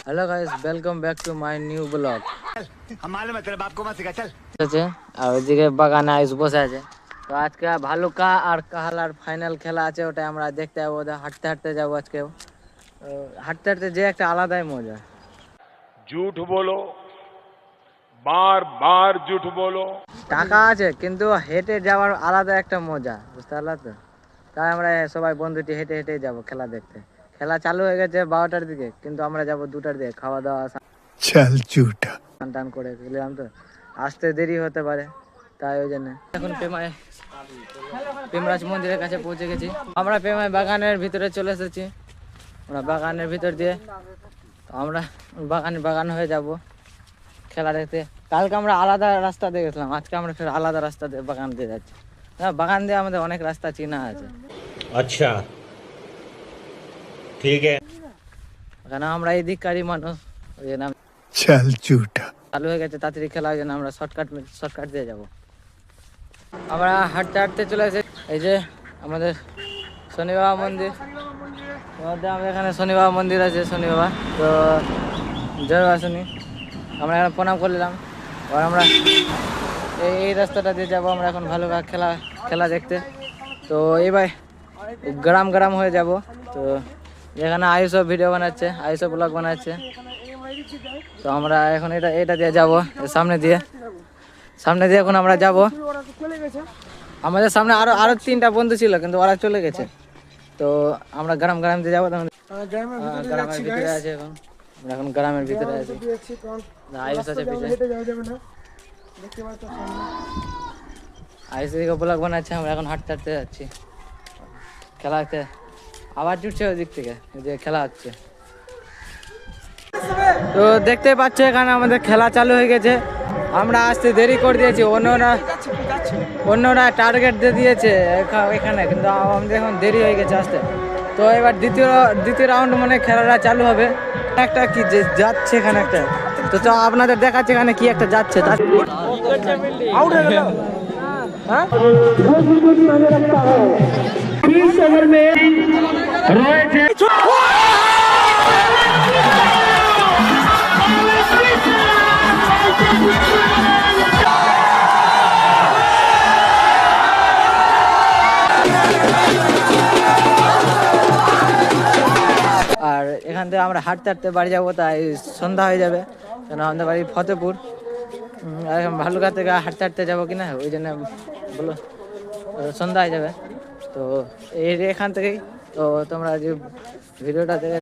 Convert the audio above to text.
Hello guys, welcome back to my new blog. हम मालूम है तेरे बाप को मत सिखा चल। আছে আর ওইদিকে বাগানে আইস বসে আছে। তো আজকে ভালুকা আর কাহালার ফাইনাল খেলা আছে, ওটা আমরা দেখতে যাবো। ওদের হাঁটতে হাঁটতে যাবো আজকেও। হাঁটতে হাঁটতে যে একটা আলাদাই মজা। झूठ बोलो, बार बार झूठ बोलो। টাকা আছে কিন্তু হেঁটে যাওয়ার আলাদা একটা মজা, বুঝতে পারলা তো? তাই আমরা সবাই বন্ধুটি হেঁটে হেঁটে যাবো খেলা দেখতে। খেলা চালু হয়ে গেছে 12টার দিকে, কিন্তু আমরা যাবো 2টার দিকে। খাওয়া দাওয়া चल झूठा। টান টান করে গেলাম, তো আসতে দেরি হতে পারে, তাই ওই জন্য এখন প্রেমরাজ মন্দিরের কাছে পৌঁছে গেছি। আমরা প্রেমাই বাগানের ভিতরে চলে এসেছি। আমরা বাগানের ভিতর দিয়ে আমরা বাগান হয়ে যাব খেলা দেখতে। কালকে আমরা আলাদা রাস্তা দিয়ে গেছিলাম, আজকে আমরা ফের আলাদা রাস্তা দিয়ে বাগান দিয়ে যাচ্ছি। বাগান দিয়ে আমাদের অনেক রাস্তা চেনা আছে। अच्छा ठीक है। কেন আমরা এই দিককারই মানুষ, ওই জন্য चल झूठा। চালু হয়ে গেছে তাড়াতাড়ি খেলা, ওই জন্য আমরা শর্টকাট দিয়ে যাব। আমরা হাঁটতে হাঁটতে চলে এসে এই যে আমাদের শনি বাবা মন্দির। আমাদের এখানে শনি বাবা মন্দির আছে, শনি বাবা। তো জয় বাবা শনি, আমরা এখানে প্রণাম করলাম। আর আমরা এই রাস্তাটা দিয়ে যাবো আমরা এখন ভালো খেলা দেখতে। তো এইবার গ্রাম হয়ে যাব। তো এখানে আয়ুষও ভিডিও বানাচ্ছে, আয়ুষও ব্লগ বানাচ্ছে। তো আমরা এখন এটা দিয়ে যাবো, সামনে দিয়ে এখন আমরা যাব। আমাদের সামনে আরো 3টা বন্ধু ছিল, কিন্তু ওরা চলে গেছে। তো আমরা গ্রাম দিয়ে যাবো। গ্রামের ভিতরে আছে এখন, আমরা এখন গ্রামের ভিতরে আছি। আয়ুষ আছে পিছনে, আয়ুষ দিকে ব্লগ বানাচ্ছে। আমরা এখন হাঁটতে হাঁটতে যাচ্ছি খেলা দেখতে। আবার জুটছে ওই দিক থেকে, যে খেলা হচ্ছে। তো দেখতে পাচ্ছ এখানে আমাদের খেলা চালু হয়ে গেছে। আমরা আসতে দেরি করে দিয়েছি, অন্যরা টার্গেট দিয়ে দিয়েছে এখানে, কিন্তু আমাদের এখন দেরি হয়ে গেছে আসতে। তো এবার দ্বিতীয় রাউন্ড মানে খেলাটা চালু হবে। একটা কি যাচ্ছে এখানে একটা, তো আপনাদের দেখাচ্ছে এখানে কি একটা যাচ্ছে। হ্যাঁ আর এখান থেকে আমরা হাঁটতে বাড়ি যাবো, তাই সন্ধ্যা হয়ে যাবে। কেন আমাদের বাড়ি ফতেপুর। ভালুকা থেকে হাঁটতে যাবো কিনা, ওই জন্য বলো সন্ধ্যা হয়ে যাবে। তো এখান থেকেই তো তোমরা যে ভিডিওটা দেখে